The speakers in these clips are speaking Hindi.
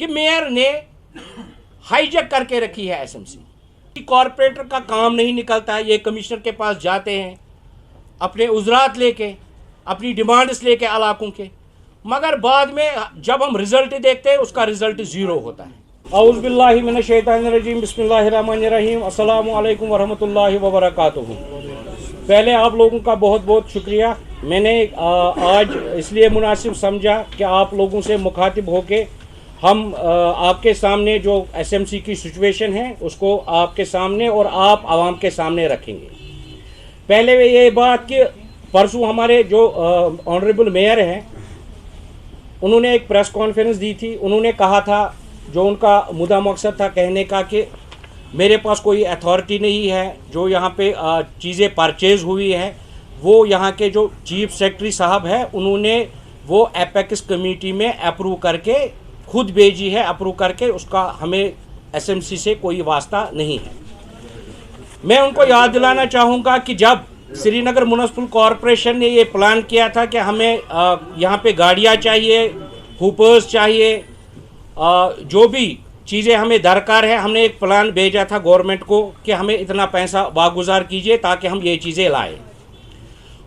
कि मेयर ने हाईजैक करके रखी है एसएमसी। कॉरपोरेटर का काम नहीं निकलता है, ये कमिश्नर के पास जाते हैं अपने उजरात लेके, अपनी डिमांड्स लेके इलाकों के, मगर बाद में जब हम रिजल्ट देखते हैं उसका रिजल्ट ज़ीरो होता है। औज़ु बिल्लाहि मिनश शैतानिर रजीम, बिस्मिल्लाहिर रहमानिर रहीम, अस्सलामु अलैकुम वरहमतुल्लाहि वबरकातुहू। पहले आप लोगों का बहुत बहुत शुक्रिया। मैंने आज इसलिए मुनासिब समझा कि आप लोगों से मुखातिब होके हम आपके सामने जो एसएमसी की सिचुएशन है उसको आपके सामने और आप आवाम के सामने रखेंगे। पहले ये बात कि परसों हमारे जो ऑनरेबल मेयर हैं उन्होंने एक प्रेस कॉन्फ्रेंस दी थी। उन्होंने कहा था, जो उनका मुद्दा मकसद था कहने का, कि मेरे पास कोई अथॉरिटी नहीं है, जो यहाँ पे चीज़ें परचेज़ हुई है वो यहाँ के जो चीफ सेक्रेटरी साहब है उन्होंने वो एपेक्स कमेटी में अप्रूव करके खुद भेजी है, अप्रूव करके, उसका हमें एसएमसी से कोई वास्ता नहीं है। मैं उनको याद दिलाना चाहूँगा कि जब श्रीनगर म्युनिसिपल कॉरपोरेशन ने ये प्लान किया था कि हमें यहाँ पे गाड़ियाँ चाहिए, हुपर्स चाहिए, जो भी चीज़ें हमें दरकार है, हमने एक प्लान भेजा था गवर्नमेंट को कि हमें इतना पैसा वागुजार कीजिए ताकि हम ये चीज़ें लाएं।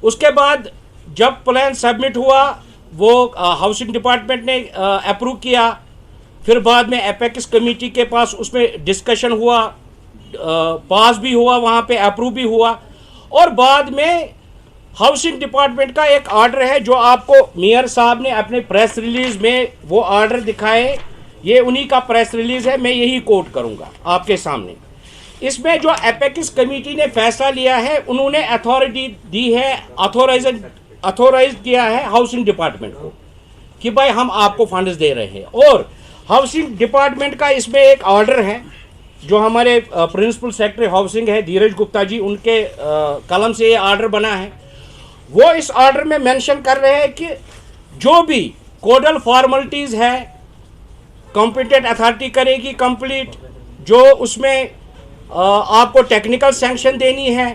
उसके बाद जब प्लान सबमिट हुआ वो हाउसिंग डिपार्टमेंट ने अप्रूव किया, फिर बाद में एपेक्स कमेटी के पास उसमें डिस्कशन हुआ, पास भी हुआ, वहाँ पे अप्रूव भी हुआ, और बाद में हाउसिंग डिपार्टमेंट का एक ऑर्डर है जो आपको मेयर साहब ने अपने प्रेस रिलीज़ में वो ऑर्डर दिखाए। ये उन्हीं का प्रेस रिलीज़ है, मैं यही कोट करूँगा आपके सामने। इसमें जो एपेक्स कमेटी ने फैसला लिया है, उन्होंने अथॉरिटी दी है, अथोराइज किया है हाउसिंग डिपार्टमेंट को कि भाई हम आपको फंड्स दे रहे हैं। और हाउसिंग डिपार्टमेंट का इसमें एक ऑर्डर है जो हमारे प्रिंसिपल सेक्रेटरी हाउसिंग है धीरज गुप्ता जी, उनके कलम से ये ऑर्डर बना है। वो इस ऑर्डर में मेंशन कर रहे हैं कि जो भी कोडल फॉर्मेलिटीज़ है कॉम्पिटेंट अथॉरिटी करेगी कंप्लीट, जो उसमें आपको टेक्निकल सैंक्शन देनी है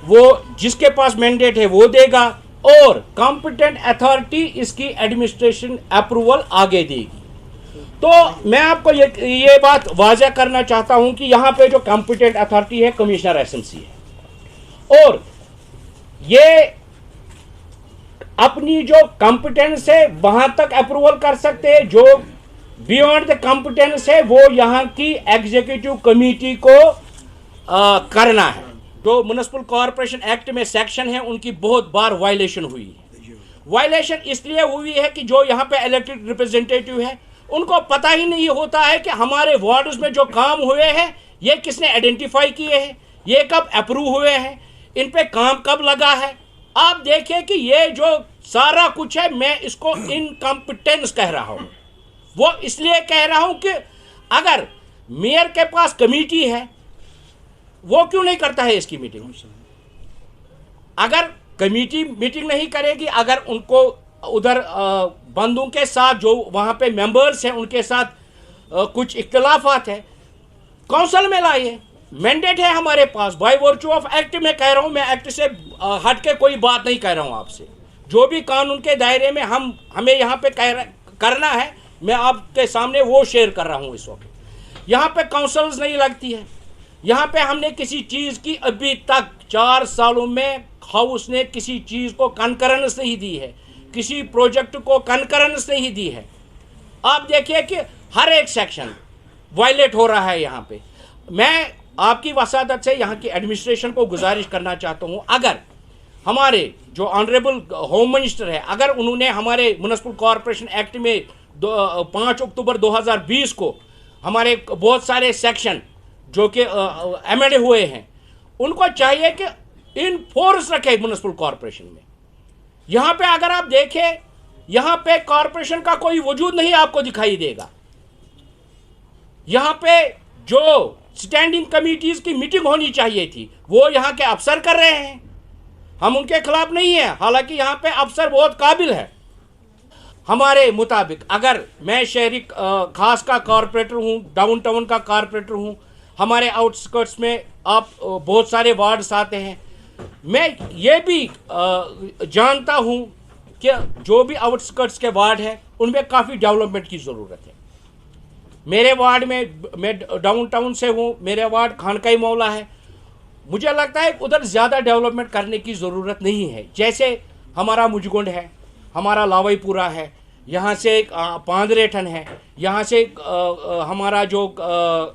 वो जिसके पास मैंडेट है वो देगा, और कॉम्पिटेंट अथॉरिटी इसकी एडमिनिस्ट्रेशन अप्रूवल आगे देगी। तो मैं आपको ये बात वाज़ह करना चाहता हूं कि यहाँ पे जो कॉम्पिटेंट अथॉरिटी है कमिश्नर एसएमसी है, और ये अपनी जो कॉम्पिटेंस है वहां तक अप्रूवल कर सकते हैं, जो बियॉन्ड द कॉम्पिटेंस है वो यहाँ की एग्जीक्यूटिव कमेटी को करना है। जो म्युनिसिपल कॉरपोरेशन एक्ट में सेक्शन है उनकी बहुत बार वायलेशन हुई है। वायलेशन इसलिए हुई है कि जो यहाँ पे इलेक्टेड रिप्रेजेंटेटिव है उनको पता ही नहीं होता है कि हमारे वार्ड्स में जो काम हुए हैं ये किसने आइडेंटिफाई किए हैं, ये कब अप्रूव हुए हैं, इन पे काम कब लगा है। आप देखिए कि ये जो सारा कुछ है मैं इसको इनकम्पिटेंस कह रहा हूँ। वो इसलिए कह रहा हूँ कि अगर मेयर के पास कमेटी है वो क्यों नहीं करता है इसकी मीटिंग। अगर कमेटी मीटिंग नहीं करेगी, अगर उनको उधर बंदों के साथ जो वहाँ पे मेंबर्स हैं उनके साथ कुछ इख्तिलाफात है, काउंसिल में लाइए, मैंडेट है हमारे पास बाय वर्चू ऑफ एक्ट। में कह रहा हूँ, मैं एक्ट से हट के कोई बात नहीं कह रहा हूँ आपसे। जो भी कानून के दायरे में हमें यहाँ पे करना है मैं आपके सामने वो शेयर कर रहा हूँ। इस वक्त यहाँ पे काउंसिल्स नहीं लगती है, यहाँ पे हमने किसी चीज़ की अभी तक 4 सालों में हाउस ने किसी चीज़ को कंकरेंस नहीं दी है, किसी प्रोजेक्ट को कंकरेंस नहीं दी है। आप देखिए कि हर एक सेक्शन वायलेट हो रहा है यहाँ पे। मैं आपकी वसादत से यहाँ की एडमिनिस्ट्रेशन को गुजारिश करना चाहता हूँ, अगर हमारे जो ऑनरेबल होम मिनिस्टर है, अगर उन्होंने हमारे म्युनिसिपल कॉरपोरेशन एक्ट में 5 अक्टूबर 2020 को हमारे बहुत सारे सेक्शन जो कि एमेंड हुए हैं, उनको चाहिए कि इन फोर्स रखे म्युनिसिपल कॉरपोरेशन में। यहाँ पे अगर आप देखें, यहाँ पे कॉरपोरेशन का कोई वजूद नहीं आपको दिखाई देगा। यहाँ पे जो स्टैंडिंग कमिटीज की मीटिंग होनी चाहिए थी वो यहाँ के अफसर कर रहे हैं। हम उनके खिलाफ नहीं हैं, हालांकि यहाँ पे अफसर बहुत काबिल है। हमारे मुताबिक अगर मैं शहरी खास का कॉरपोरेटर हूँ, डाउनटाउन का कॉरपोरेटर हूँ, हमारे आउटस्कर्ट्स में आप बहुत सारे वार्ड्स आते हैं, मैं ये भी जानता हूँ कि जो भी आउटस्कर्ट्स के वार्ड हैं उनमें काफ़ी डेवलपमेंट की ज़रूरत है। मेरे वार्ड में, मैं डाउनटाउन से हूँ, मेरे वार्ड खानकाई मौला है, मुझे लगता है उधर ज़्यादा डेवलपमेंट करने की ज़रूरत नहीं है। जैसे हमारा मुजगुंड है, हमारा लावाईपुरा है, यहाँ से पांदरेठन है, यहाँ से हमारा जो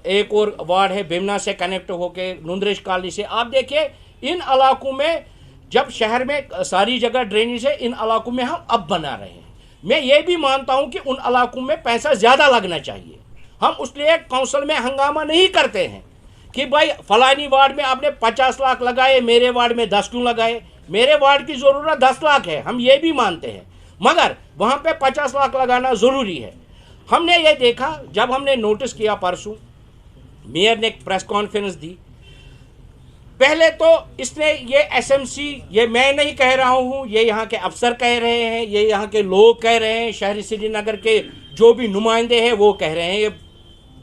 एक और वार्ड है बेमना से कनेक्ट होके नुंद्रेश कॉलोनी से। आप देखिए इन इलाकों में, जब शहर में सारी जगह ड्रेनेज है, इन इलाकों में हम अब बना रहे हैं। मैं ये भी मानता हूँ कि उन इलाकों में पैसा ज़्यादा लगना चाहिए। हम उसलिए काउंसिल में हंगामा नहीं करते हैं कि भाई फलानी वार्ड में आपने 50 लाख लगाए, मेरे वार्ड में 10 क्यों लगाए। मेरे वार्ड की ज़रूरत 10 लाख है, हम ये भी मानते हैं, मगर वहाँ पे 50 लाख लगाना ज़रूरी है। हमने ये देखा, जब हमने नोटिस किया परसों, मेयर ने एक प्रेस कॉन्फ्रेंस दी। पहले तो इसने ये एसएमसी, ये मैं नहीं कह रहा हूँ, ये यहाँ के अफसर कह रहे हैं, ये यहाँ के लोग कह रहे हैं, शहरी श्रीनगर के जो भी नुमाइंदे हैं वो कह रहे हैं, ये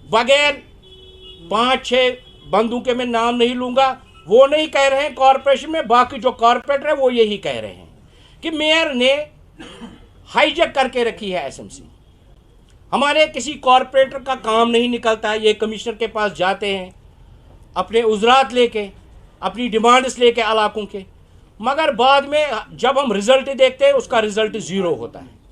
बगैर 5-6 बंदों के मैं नाम नहीं लूँगा, वो नहीं कह रहे हैं कॉरपोरेशन में, बाकी जो कॉरपोरेटर है वो यही कह रहे हैं कि मेयर ने हाईजैक करके रखी है एसएमसी। हमारे किसी कॉरपोरेटर का काम नहीं निकलता है, ये कमिश्नर के पास जाते हैं अपने उजरात लेके, अपनी डिमांड्स लेके इलाकों के, मगर बाद में जब हम रिजल्ट देखते हैं उसका रिजल्ट ज़ीरो होता है।